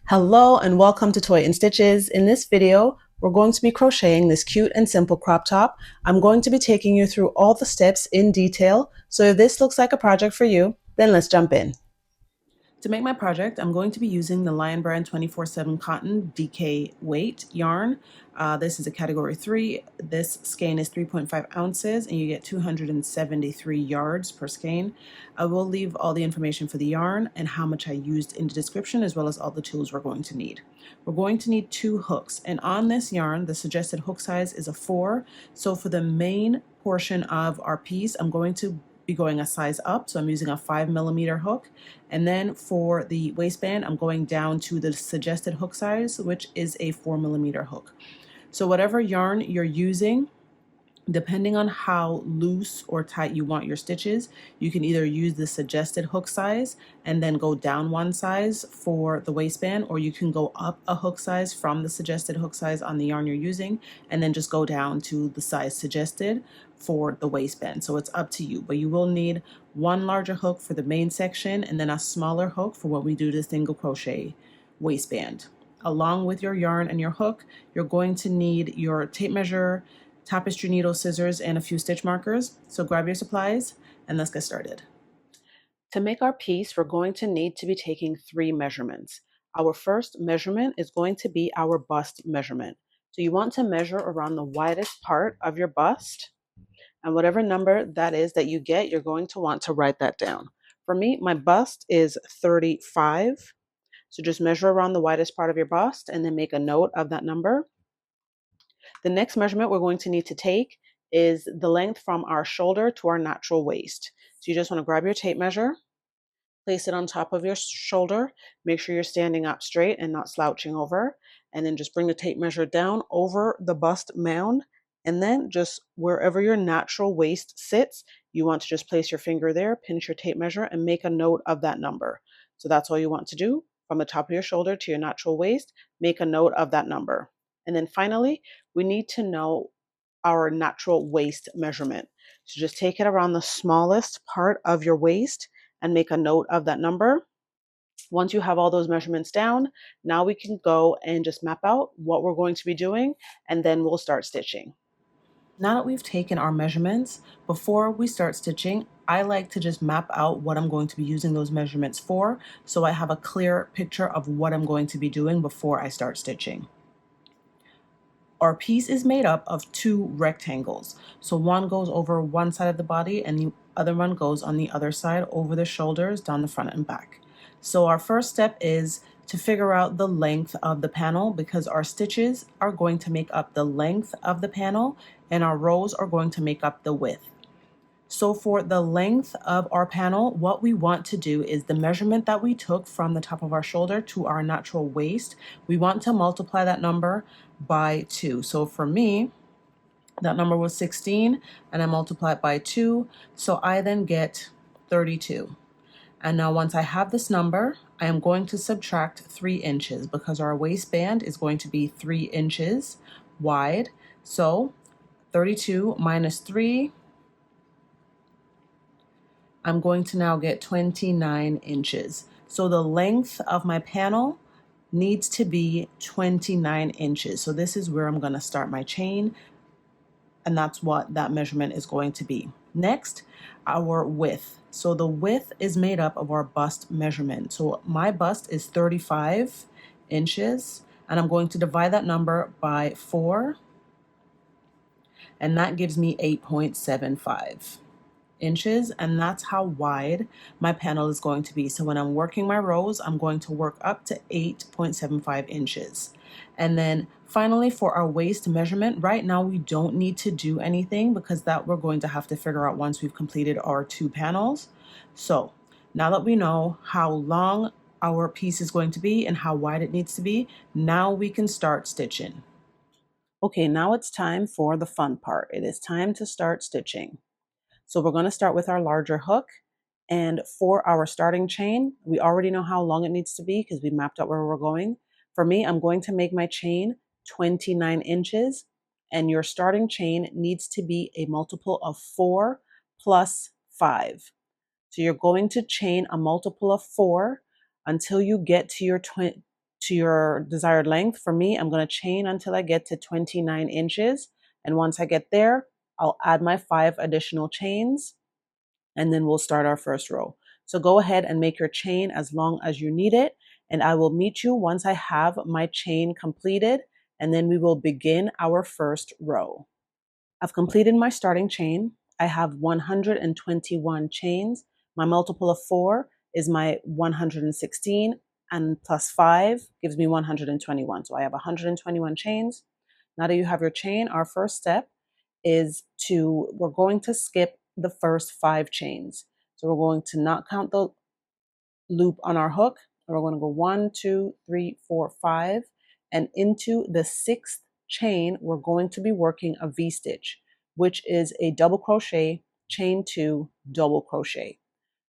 Hello and welcome to Toy and Stitches. In this video, we're going to be crocheting this cute and simple crop top. I'm going to be taking you through all the steps in detail. So if this looks like a project for you, then let's jump in. To make my project, I'm going to be using the Lion Brand 24/7 Cotton DK Weight yarn. This is a category 3. This skein is 3.5 ounces and you get 273 yards per skein. I will leave all the information for the yarn and how much I used in the description, as well as all the tools we're going to need. We're going to need 2 hooks, and on this yarn, the suggested hook size is a 4. So for the main portion of our piece, I'm going to be going a size up, so I'm using a 5mm hook. And then for the waistband, I'm going down to the suggested hook size, which is a 4mm hook. So whatever yarn you're using, depending on how loose or tight you want your stitches, you can either use the suggested hook size and then go down one size for the waistband, or you can go up a hook size from the suggested hook size on the yarn you're using and then just go down to the size suggested for the waistband. So it's up to you, but you will need one larger hook for the main section and then a smaller hook for when we do the single crochet waistband. Along with your yarn and your hook, you're going to need your tape measure, tapestry needle, scissors, and a few stitch markers. So grab your supplies and let's get started. To make our piece, we're going to need to be taking 3 measurements. Our first measurement is going to be our bust measurement. So you want to measure around the widest part of your bust, and whatever number that is that you get, you're going to want to write that down. For me, my bust is 35. So just measure around the widest part of your bust and then make a note of that number. The next measurement we're going to need to take is the length from our shoulder to our natural waist. So you just want to grab your tape measure, place it on top of your shoulder, make sure you're standing up straight and not slouching over, and then just bring the tape measure down over the bust mound, and then just wherever your natural waist sits, you want to just place your finger there, pinch your tape measure, and make a note of that number. So that's all you want to do. From the top of your shoulder to your natural waist, make a note of that number. And then finally, we need to know our natural waist measurement. So just take it around the smallest part of your waist and make a note of that number. Once you have all those measurements down, now we can go and just map out what we're going to be doing, and then we'll start stitching. Now that we've taken our measurements, before we start stitching, I like to just map out what I'm going to be using those measurements for, so I have a clear picture of what I'm going to be doing before I start stitching. Our piece is made up of 2 rectangles. So one goes over one side of the body and the other one goes on the other side over the shoulders, down the front and back. So our first step is to figure out the length of the panel, because our stitches are going to make up the length of the panel and our rows are going to make up the width. So for the length of our panel, what we want to do is the measurement that we took from the top of our shoulder to our natural waist, we want to multiply that number by 2. So for me, that number was 16 and I multiply it by 2. So I then get 32. And now once I have this number, I am going to subtract 3 inches because our waistband is going to be 3 inches wide. So 32 minus 3, I'm going to now get 29 inches. So the length of my panel needs to be 29 inches. So this is where I'm going to start my chain, and that's what that measurement is going to be. Next, our width. So the width is made up of our bust measurement. So my bust is 35 inches, and I'm going to divide that number by 4, and that gives me 8.75 inches, and that's how wide my panel is going to be. So when I'm working my rows, I'm going to work up to 8.75 inches. And then finally, for our waist measurement, right now we don't need to do anything because that we're going to have to figure out once we've completed our 2 panels. So now that we know how long our piece is going to be and how wide it needs to be, now we can start stitching. Okay, now it's time for the fun part. It is time to start stitching. So we're going to start with our larger hook, and for our starting chain, we already know how long it needs to be because we mapped out where we're going. For me, I'm going to make my chain 29 inches, and your starting chain needs to be a multiple of 4 plus 5. So you're going to chain a multiple of 4 until you get to to your desired length. For me, I'm going to chain until I get to 29 inches. And once I get there, I'll add my 5 additional chains, and then we'll start our first row. So go ahead and make your chain as long as you need it, and I will meet you once I have my chain completed, and then we will begin our first row. I've completed my starting chain. I have 121 chains. My multiple of 4 is my 116, and plus 5 gives me 121. So I have 121 chains. Now that you have your chain, our first step is we're going to skip the first 5 chains. So we're going to not count the loop on our hook. We're going to go 1, 2, 3, 4, 5, and into the 6th chain, we're going to be working a V-stitch, which is a double crochet, chain 2, double crochet.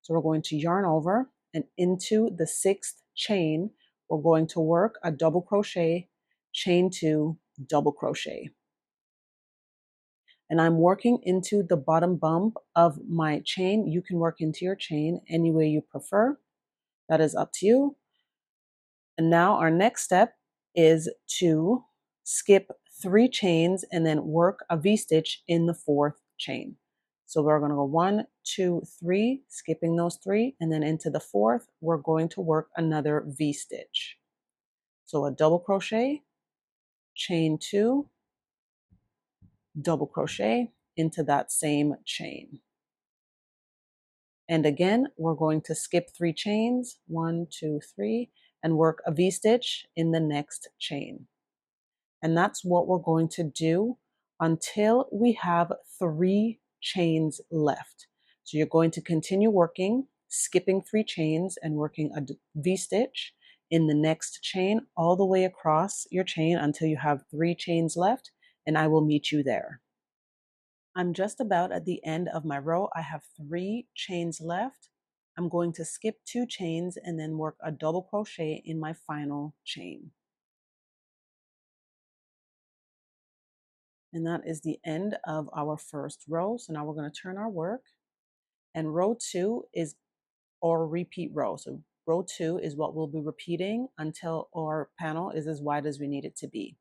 So we're going to yarn over, and into the 6th chain, we're going to work a double crochet, chain 2, double crochet. And I'm working into the bottom bump of my chain. You can work into your chain any way you prefer. That is up to you. And now our next step is to skip 3 chains and then work a V-stitch in the 4th chain. So we're going to go 1, 2, 3, skipping those 3, and then into the 4th, we're going to work another V-stitch. So a double crochet, chain 2, double crochet into that same chain. And again, we're going to skip 3 chains, 1, 2, 3, and work a V-stitch in the next chain. And that's what we're going to do until we have 3 chains left. So you're going to continue working, skipping 3 chains and working a V-stitch in the next chain all the way across your chain until you have 3 chains left, and I will meet you there. I'm just about at the end of my row. I have 3 chains left. I'm going to skip 2 chains and then work a double crochet in my final chain. And that is the end of our first row. So now we're going to turn our work, and row 2 is our repeat row. So row 2 is what we'll be repeating until our panel is as wide as we need it to be.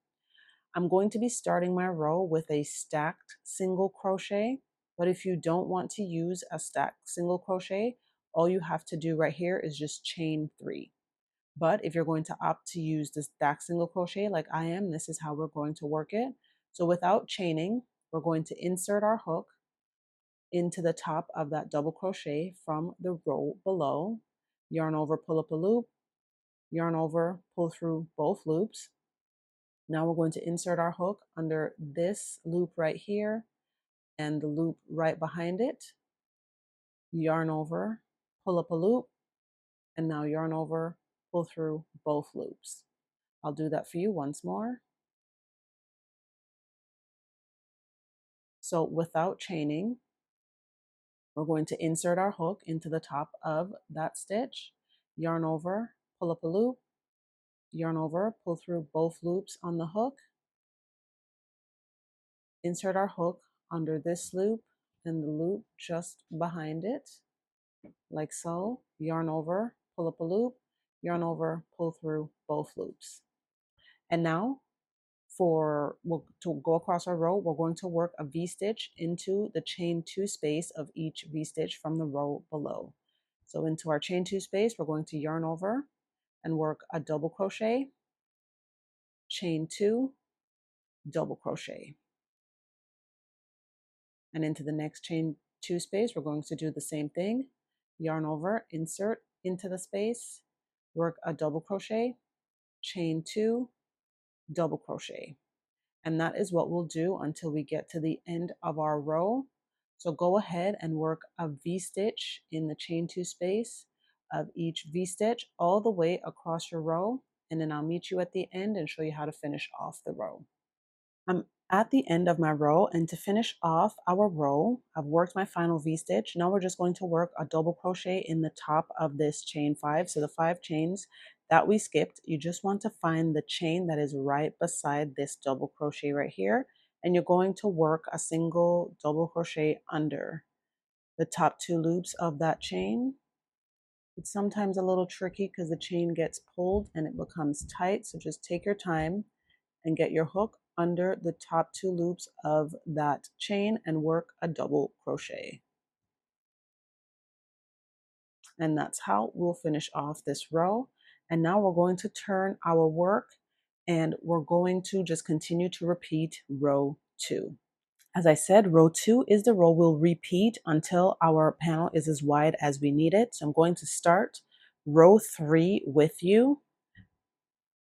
I'm going to be starting my row with a stacked single crochet, but if you don't want to use a stacked single crochet, all you have to do right here is just chain 3. But if you're going to opt to use the stacked single crochet like I am, this is how we're going to work it. So without chaining, we're going to insert our hook into the top of that double crochet from the row below, yarn over, pull up a loop, yarn over, pull through both loops. Now we're going to insert our hook under this loop right here and the loop right behind it, yarn over, pull up a loop, and now yarn over, pull through both loops. I'll do that for you once more. So without chaining, we're going to insert our hook into the top of that stitch, yarn over, pull up a loop, yarn over, pull through both loops on the hook, insert our hook under this loop and the loop just behind it, like so, yarn over, pull up a loop, yarn over, pull through both loops. And now to go across our row, we're going to work a V-stitch into the chain 2 space of each V-stitch from the row below. So into our chain 2 space, we're going to yarn over and work a double crochet, chain 2, double crochet. And into the next chain 2 space, we're going to do the same thing, yarn over, insert into the space, work a double crochet, chain 2, double crochet. And that is what we'll do until we get to the end of our row. So go ahead and work a V-stitch in the chain 2 space of each V-stitch all the way across your row, and then I'll meet you at the end and show you how to finish off the row. I'm at the end of my row, and to finish off our row, I've worked my final V-stitch. Now we're just going to work a double crochet in the top of this chain 5. So the 5 chains that we skipped, you just want to find the chain that is right beside this double crochet right here, and you're going to work a single double crochet under the top 2 loops of that chain, It's sometimes a little tricky because the chain gets pulled and it becomes tight. So just take your time and get your hook under the top two loops of that chain and work a double crochet. And that's how we'll finish off this row. And now we're going to turn our work and we're going to just continue to repeat row 2. As I said, row 2 is the row we'll repeat until our panel is as wide as we need it. So I'm going to start row 3 with you.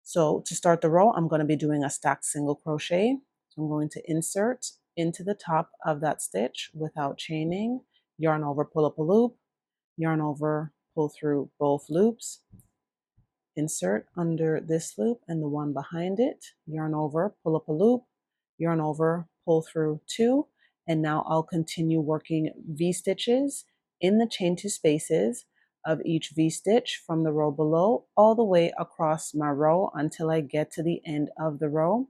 So to start the row, I'm going to be doing a stacked single crochet. So I'm going to insert into the top of that stitch without chaining, yarn over, pull up a loop, yarn over, pull through both loops, insert under this loop and the one behind it, yarn over, pull up a loop, yarn over, pull through 2, and now I'll continue working V-stitches in the chain 2 spaces of each V-stitch from the row below all the way across my row until I get to the end of the row.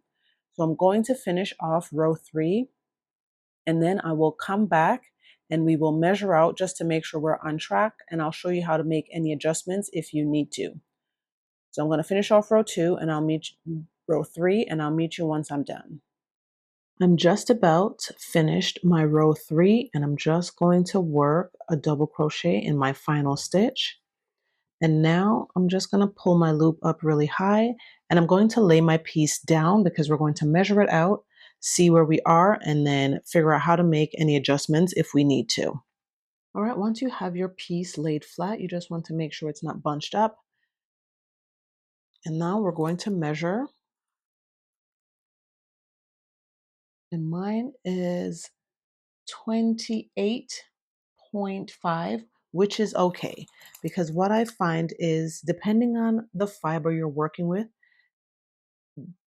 So I'm going to finish off row 3 and then I will come back and we will measure out just to make sure we're on track, and I'll show you how to make any adjustments if you need to. So I'm going to finish off row 2 and I'll meet row 3 and I'll meet you once I'm done. I'm just about finished my row 3 and I'm just going to work a double crochet in my final stitch. And now I'm just going to pull my loop up really high and I'm going to lay my piece down because we're going to measure it out, see where we are, and then figure out how to make any adjustments if we need to. All right, once you have your piece laid flat, you just want to make sure it's not bunched up. And now we're going to measure. And mine is 28.5, which is okay. Because what I find is depending on the fiber you're working with,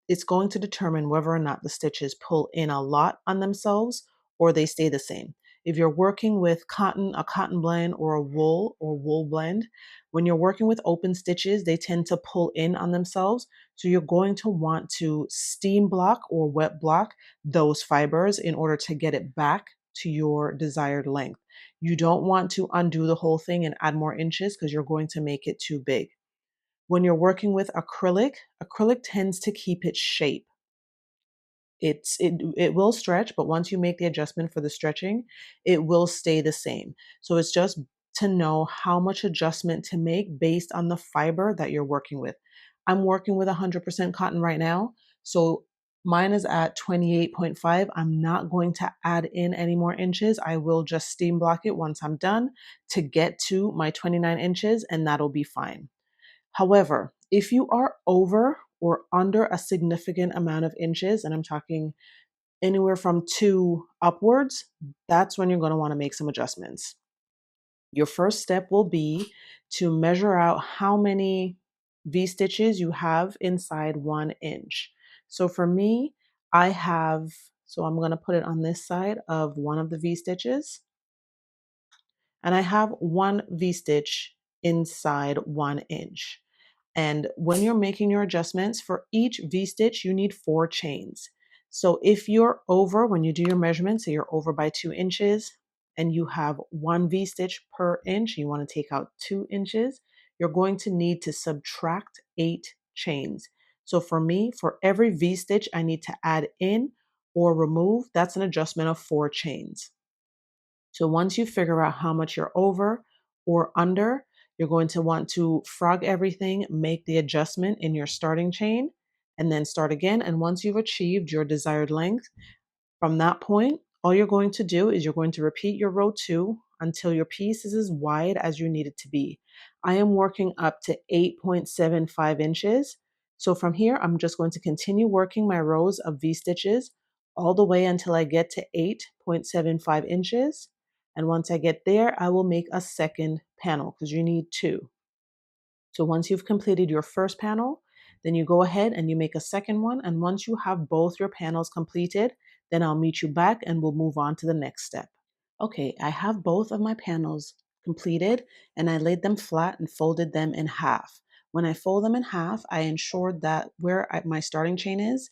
it's going to determine whether or not the stitches pull in a lot on themselves or they stay the same. If you're working with cotton, a cotton blend, or a wool or wool blend, when you're working with open stitches, they tend to pull in on themselves. So you're going to want to steam block or wet block those fibers in order to get it back to your desired length. You don't want to undo the whole thing and add more inches because you're going to make it too big. When you're working with acrylic, acrylic tends to keep its shape. It will stretch, but once you make the adjustment for the stretching, it will stay the same. So it's just to know how much adjustment to make based on the fiber that you're working with. I'm working with 100% cotton right now, so mine is at 28.5. I'm not going to add in any more inches. I will just steam block it once I'm done to get to my 29 inches, and that'll be fine. However, if you are over or under a significant amount of inches, and I'm talking anywhere from 2 upwards, that's when you're going to want to make some adjustments. Your first step will be to measure out how many V-stitches you have inside 1 inch. So for me, so I'm going to put it on this side of one of the V-stitches, and I have 1 V-stitch inside 1 inch. And when you're making your adjustments for each V-stitch, you need 4 chains. So if you're over, when you do your measurements, so you're over by 2 inches and you have 1 V-stitch per inch, you want to take out 2 inches, you're going to need to subtract 8 chains. So for me, for every V-stitch I need to add in or remove, that's an adjustment of 4 chains. So once you figure out how much you're over or under, you're going to want to frog everything, make the adjustment in your starting chain, and then start again. And once you've achieved your desired length, from that point, all you're going to do is you're going to repeat your row 2 until your piece is as wide as you need it to be. I am working up to 8.75 inches. So from here, I'm just going to continue working my rows of V-stitches all the way until I get to 8.75 inches. And once I get there, I will make a second panel because you need 2. So once you've completed your first panel, then you go ahead and you make a second one. And once you have both your panels completed, then I'll meet you back and we'll move on to the next step. Okay, I have both of my panels completed and I laid them flat and folded them in half. When I fold them in half, I ensured that where my starting chain is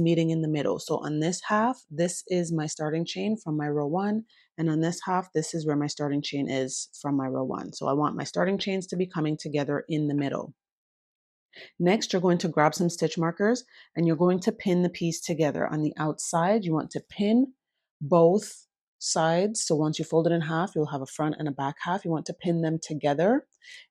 meeting in the middle. So on this half, this is my starting chain from my row 1, and on this half, this is where my starting chain is from my row 1. So I want my starting chains to be coming together in the middle. Next, you're going to grab some stitch markers and you're going to pin the piece together. On the outside, you want to pin both sides. So once you fold it in half, you'll have a front and a back half. You want to pin them together.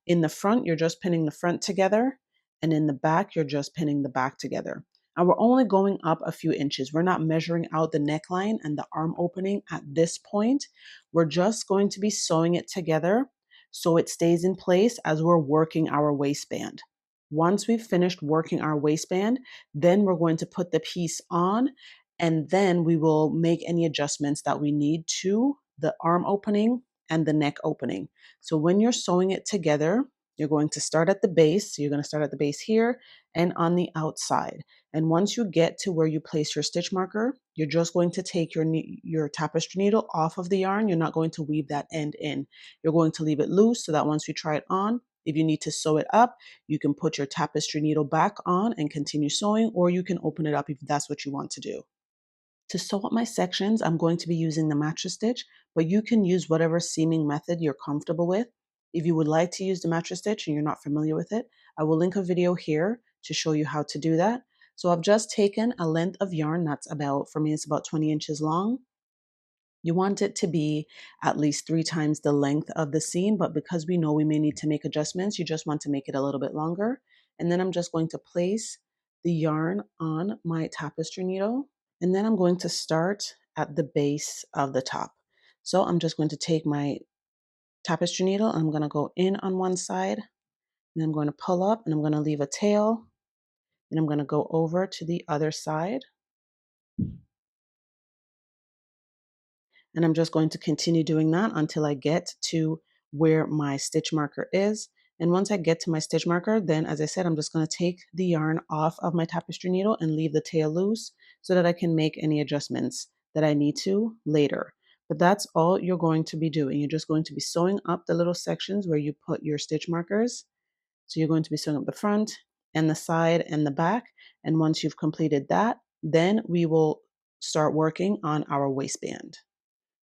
In the front, you're just pinning the front together. And in the back, you're just pinning the back together. And we're only going up a few inches. We're not measuring out the neckline and the arm opening at this point. We're just going to be sewing it together so it stays in place as we're working our waistband. Once we've finished working our waistband, then we're going to put the piece on, and then we will make any adjustments that we need to the arm opening and the neck opening. So when you're sewing it together, you're going to start at the base. So you're going to start at the base here and on the outside. And once you get to where you place your stitch marker, you're just going to take your tapestry needle off of the yarn. You're not going to weave that end in. You're going to leave it loose so that once you try it on, if you need to sew it up, you can put your tapestry needle back on and continue sewing, or you can open it up if that's what you want to do. To sew up my sections, I'm going to be using the mattress stitch, but you can use whatever seaming method you're comfortable with. If you would like to use the mattress stitch and you're not familiar with it, I will link a video here to show you how to do that. So I've just taken a length of yarn that's about, for me, it's about 20 inches long. You want it to be at least 3 times the length of the seam, but because we know we may need to make adjustments, you just want to make it a little bit longer. And then I'm just going to place the yarn on my tapestry needle. And then I'm going to start at the base of the top. So I'm just going to take my tapestry needle and I'm going to go in on one side, and I'm going to pull up and I'm going to leave a tail, and I'm going to go over to the other side. And I'm just going to continue doing that until I get to where my stitch marker is. And once I get to my stitch marker, then as I said, I'm just going to take the yarn off of my tapestry needle and leave the tail loose so that I can make any adjustments that I need to later. But that's all you're going to be doing. You're just going to be sewing up the little sections where you put your stitch markers. So you're going to be sewing up the front and the side and the back. And once you've completed that, then we will start working on our waistband.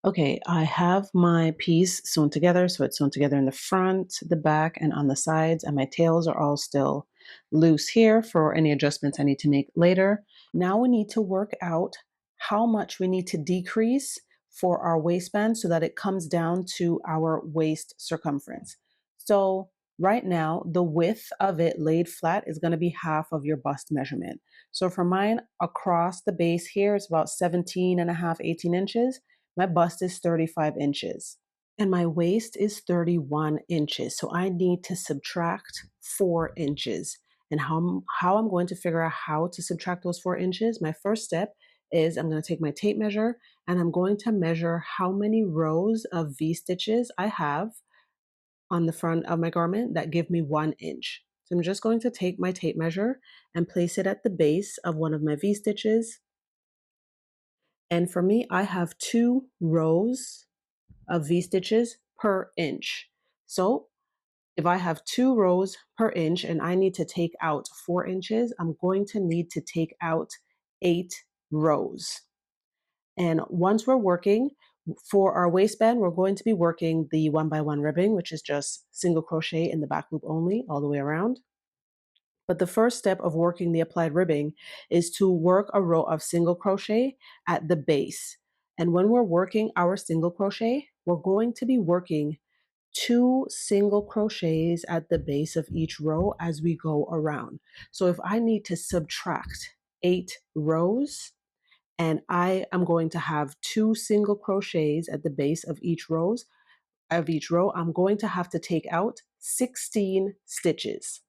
Okay, I have my piece sewn together. So it's sewn together in the front, the back, and on the sides, and my tails are all still loose here for any adjustments I need to make later. Now we need to work out how much we need to decrease for our waistband so that it comes down to our waist circumference. So right now, the width of it laid flat is going to be half of your bust measurement. So for mine, across the base here, it's about 17 and a half, 18 inches. My bust is 35 inches and my waist is 31 inches. So I need to subtract 4 inches. And how I'm going to figure out how to subtract those 4 inches, my first step is I'm going to take my tape measure and I'm going to measure how many rows of V-stitches I have on the front of my garment that give me 1 inch. So I'm just going to take my tape measure and place it at the base of one of my V-stitches. And for me, I have 2 rows of V-stitches per inch. So if I have 2 rows per inch and I need to take out 4 inches, I'm going to need to take out 8 rows. And once we're working for our waistband, we're going to be working the 1x1 ribbing, which is just single crochet in the back loop only all the way around. But the first step of working the applied ribbing is to work a row of single crochet at the base. And when we're working our single crochet, we're going to be working 2 single crochets at the base of each row as we go around. So if I need to subtract 8 rows and I am going to have 2 single crochets at the base of each row, I'm going to have to take out 16 stitches.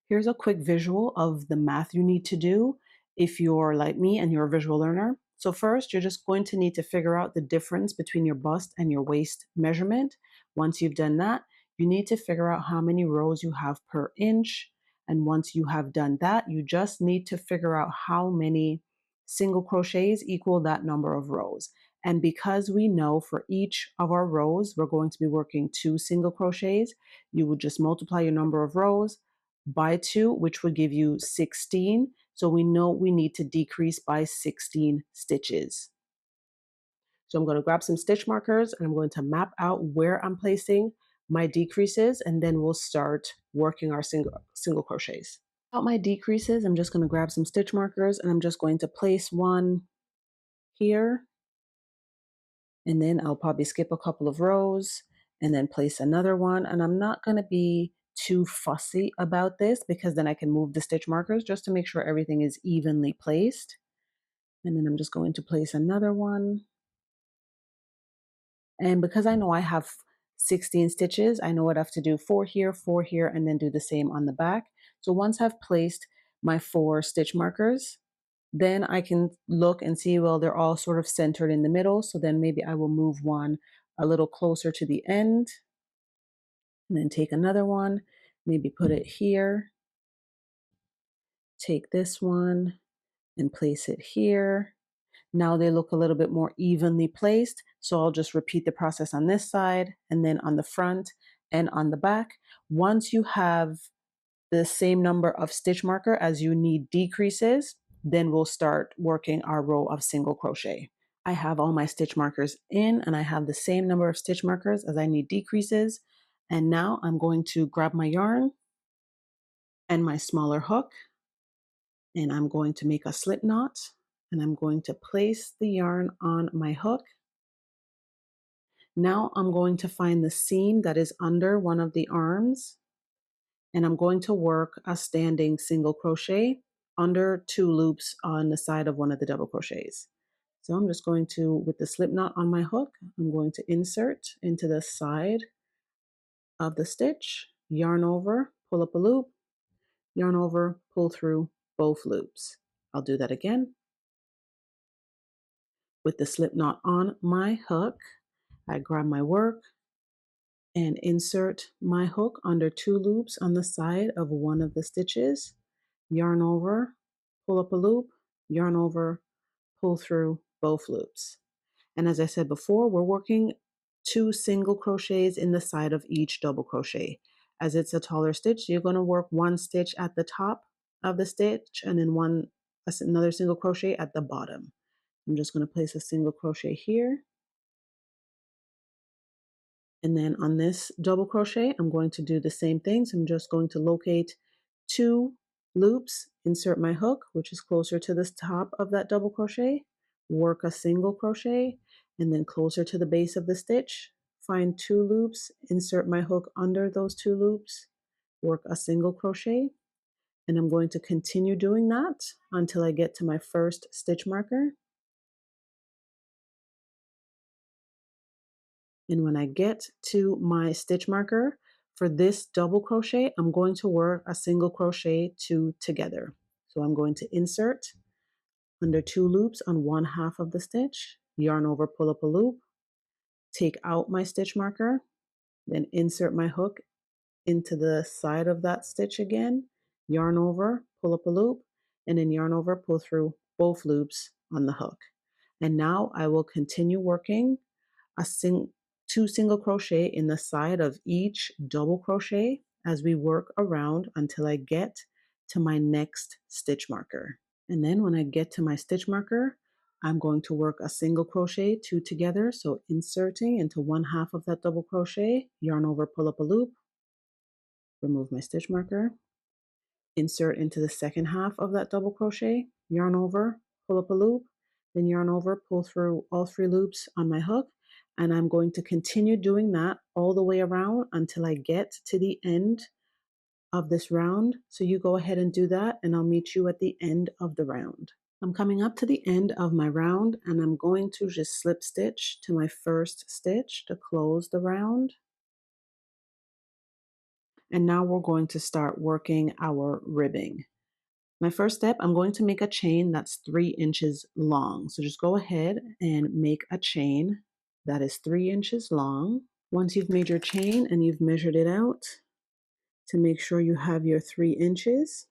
Here's a quick visual of the math you need to do if you're like me and you're a visual learner. So first, you're just going to need to figure out the difference between your bust and your waist measurement. Once you've done that, you need to figure out how many rows you have per inch. And once you have done that, you just need to figure out how many single crochets equal that number of rows. And because we know for each of our rows, we're going to be working 2 single crochets, you would just multiply your number of rows by 2, which would give you 16. So we know we need to decrease by 16 stitches. So I'm going to grab some stitch markers and I'm going to map out where I'm placing my decreases, and then we'll start working our single crochets. Out my decreases, I'm just going to grab some stitch markers and I'm just going to place one here, and then I'll probably skip a couple of rows and then place another one. And I'm not going to be too fussy about this because then I can move the stitch markers just to make sure everything is evenly placed. And then I'm just going to place another one. And because I know I have 16 stitches, I know what I have to do: 4 here, and then do the same on the back. So once I've placed my 4 stitch markers, then I can look and see, well, they're all sort of centered in the middle. So then maybe I will move one a little closer to the end and then take another one, maybe put it here, take this one and place it here. Now they look a little bit more evenly placed. So I'll just repeat the process on this side and then on the front and on the back. Once you have the same number of stitch marker as you need decreases, then we'll start working our row of single crochet. I have all my stitch markers in and I have the same number of stitch markers as I need decreases. And now I'm going to grab my yarn and my smaller hook, and I'm going to make a slip knot, and I'm going to place the yarn on my hook. Now I'm going to find the seam that is under one of the arms, and I'm going to work a standing single crochet under 2 loops on the side of one of the double crochets. So I'm just going to, with the slip knot on my hook, I'm going to insert into the side of the stitch, yarn over, pull up a loop, yarn over, pull through both loops. I'll do that again. With the slip knot on my hook, I grab my work and insert my hook under 2 loops on the side of one of the stitches, yarn over, pull up a loop, yarn over, pull through both loops. And as I said before, we're working 2 single crochets in the side of each double crochet. As it's a taller stitch, you're going to work 1 stitch at the top of the stitch and then another single crochet at the bottom. I'm just going to place a single crochet here. And then on this double crochet, I'm going to do the same thing. So I'm just going to locate 2 loops, insert my hook, which is closer to the top of that double crochet, work a single crochet, and then closer to the base of the stitch, find 2 loops, insert my hook under those 2 loops, work a single crochet, and I'm going to continue doing that until I get to my first stitch marker. And when I get to my stitch marker for this double crochet, I'm going to work a single crochet 2 together. So I'm going to insert under 2 loops on 1/2 of the stitch, yarn over, pull up a loop, take out my stitch marker, then insert my hook into the side of that stitch again, yarn over, pull up a loop, and then yarn over, pull through both loops on the hook. And now I will continue working a 2 single crochet in the side of each double crochet as we work around until I get to my next stitch marker. And then when I get to my stitch marker, I'm going to work a single crochet 2 together. So inserting into 1/2 of that double crochet, yarn over, pull up a loop, remove my stitch marker, insert into the second half of that double crochet, yarn over, pull up a loop, then yarn over, pull through all 3 loops on my hook, and I'm going to continue doing that all the way around until I get to the end of this round. So you go ahead and do that, and I'll meet you at the end of the round. I'm coming up to the end of my round, and I'm going to just slip stitch to my first stitch to close the round. And now we're going to start working our ribbing. My first step, I'm going to make a chain that's 3 inches long. So just go ahead and make a chain that is 3 inches long. Once you've made your chain and you've measured it out to make sure you have your 3 inches,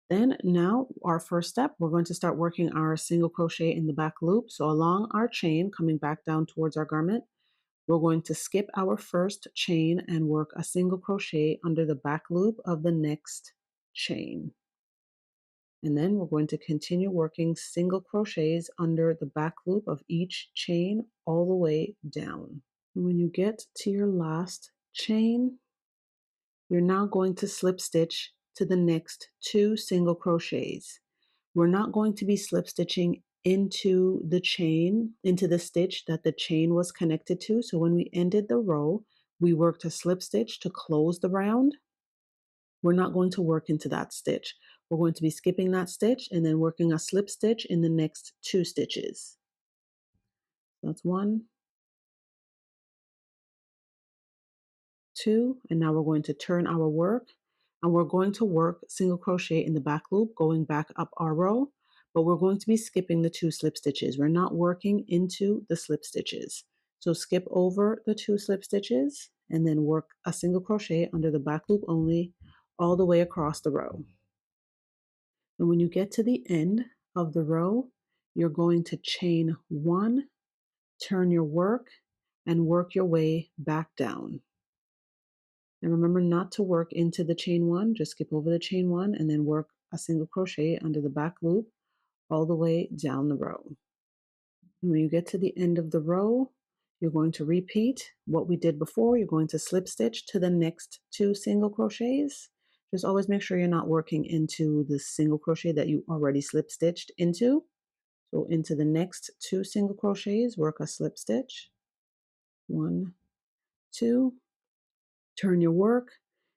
then now our first step, we're going to start working our single crochet in the back loop. So along our chain, coming back down towards our garment, We're going to skip our first chain and work a single crochet under the back loop of the next chain. And then we're going to continue working single crochets under the back loop of each chain all the way down. And when you get to your last chain, you're now going to slip stitch to the next 2 single crochets. We're not going to be slip stitching into the chain, into the stitch that the chain was connected to. So when we ended the row, we worked a slip stitch to close the round. We're not going to work into that stitch. We're going to be skipping that stitch and then working a slip stitch in the next 2 stitches. That's 1, 2, and now we're going to turn our work, and we're going to work single crochet in the back loop going back up our row, but we're going to be skipping the 2 slip stitches. We're not working into the slip stitches. So skip over the 2 slip stitches and then work a single crochet under the back loop only all the way across the row. And when you get to the end of the row, you're going to chain 1, turn your work, and work your way back down. And remember not to work into the chain 1, just skip over the chain 1 and then work a single crochet under the back loop all the way down the row. And when you get to the end of the row, you're going to repeat what we did before. You're going to slip stitch to the next 2 single crochets. Just always make sure you're not working into the single crochet that you already slip stitched into. So into the next 2 single crochets, work a slip stitch. 1, 2, turn your work,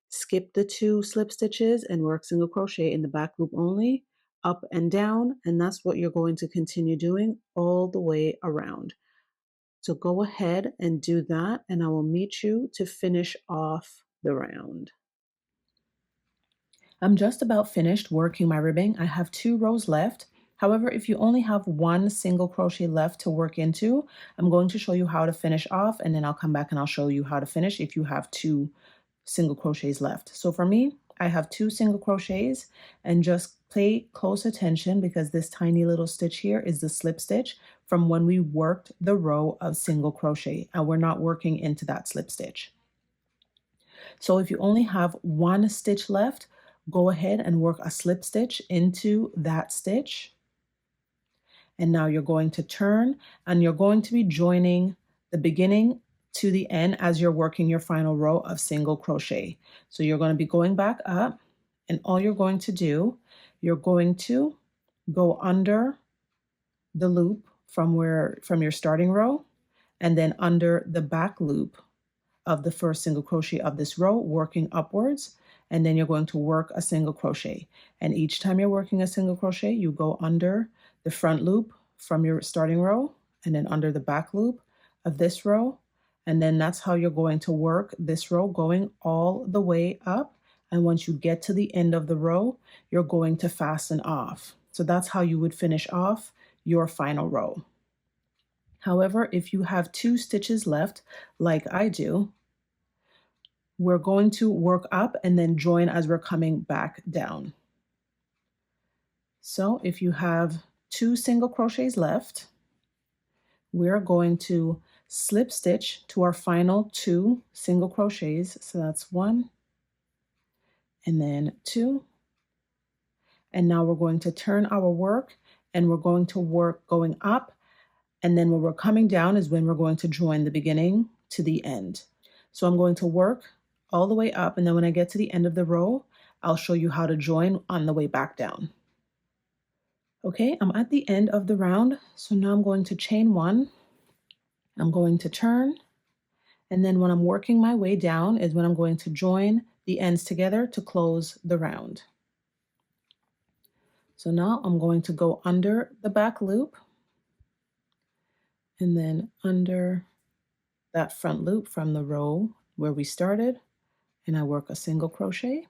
skip the 2 slip stitches and work single crochet in the back loop only, up and down, and that's what you're going to continue doing all the way around. So go ahead and do that, and I will meet you to finish off the round. I'm just about finished working my ribbing. I have 2 rows left. However, if you only have 1 single crochet left to work into, I'm going to show you how to finish off, and then I'll come back and I'll show you how to finish if you have 2 single crochets left. So for me, I have 2 single crochets, and just pay close attention because this tiny little stitch here is the slip stitch from when we worked the row of single crochet, and we're not working into that slip stitch. So if you only have 1 stitch left, go ahead and work a slip stitch into that stitch. And now you're going to turn and you're going to be joining the beginning to the end as you're working your final row of single crochet. So you're going to be going back up, and all you're going to do, you're going to go under the loop from your starting row, and then under the back loop of the first single crochet of this row, working upwards, and then you're going to work a single crochet. And each time you're working a single crochet, you go under the front loop from your starting row, and then under the back loop of this row, and then that's how you're going to work this row going all the way up. And once you get to the end of the row, you're going to fasten off. So that's how you would finish off your final row. However, if you have 2 stitches left, like I do, we're going to work up and then join as we're coming back down. So if you have 2 single crochets left, we're going to slip stitch to our final 2 single crochets. So that's 1 and then 2. And now we're going to turn our work, and we're going to work going up, and then when we're coming down is when we're going to join the beginning to the end. So I'm going to work all the way up, and then when I get to the end of the row, I'll show you how to join on the way back down. Okay, I'm at the end of the round, so now I'm going to chain 1. I'm going to turn, and then when I'm working my way down is when I'm going to join the ends together to close the round. So now I'm going to go under the back loop, and then under that front loop from the row where we started, and I work a single crochet,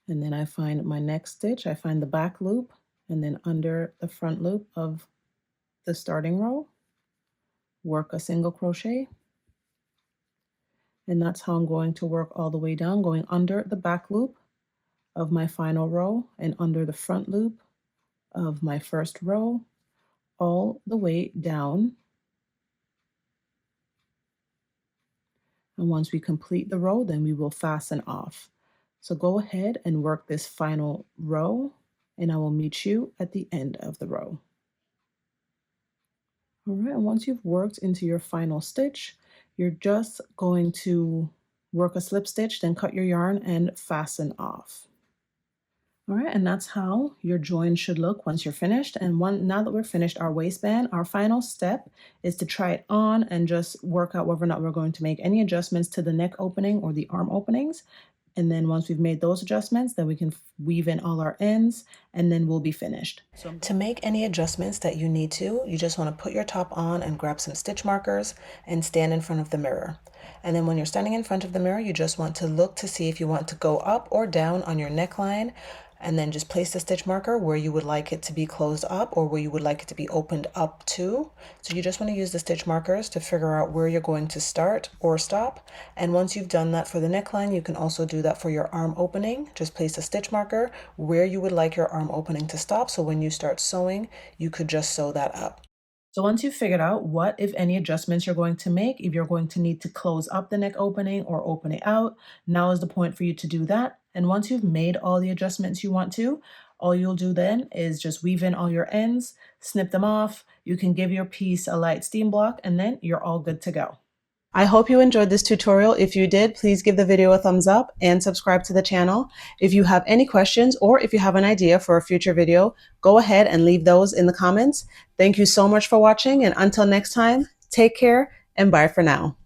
and then I find my next stitch, I find the back loop, and then under the front loop of the starting row, work a single crochet, and that's how I'm going to work all the way down, going under the back loop of my final row and under the front loop of my first row all the way down And once we complete the row, then we will fasten off. So go ahead and work this final row, and I will meet you at the end of the row. All right, and once you've worked into your final stitch, you're just going to work a slip stitch, then cut your yarn and fasten off. All right, and that's how your join should look once you're finished. And now that we're finished our waistband, our final step is to try it on and just work out whether or not we're going to make any adjustments to the neck opening or the arm openings. And then once we've made those adjustments, then we can weave in all our ends and then we'll be finished. So to make any adjustments that you need to, you just want to put your top on and grab some stitch markers and stand in front of the mirror. And then when you're standing in front of the mirror, you just want to look to see if you want to go up or down on your neckline, and then just place the stitch marker where you would like it to be closed up or where you would like it to be opened up to. So you just want to use the stitch markers to figure out where you're going to start or stop. And once you've done that for the neckline, you can also do that for your arm opening. Just place a stitch marker where you would like your arm opening to stop. So when you start sewing, you could just sew that up. So once you've figured out what, if any, adjustments you're going to make, if you're going to need to close up the neck opening or open it out, now is the point for you to do that. And once you've made all the adjustments you want to, all you'll do then is just weave in all your ends, snip them off. You can give your piece a light steam block, and then you're all good to go. I hope you enjoyed this tutorial. If you did, please give the video a thumbs up and subscribe to the channel. If you have any questions or if you have an idea for a future video, go ahead and leave those in the comments. Thank you so much for watching, and until next time, take care and bye for now.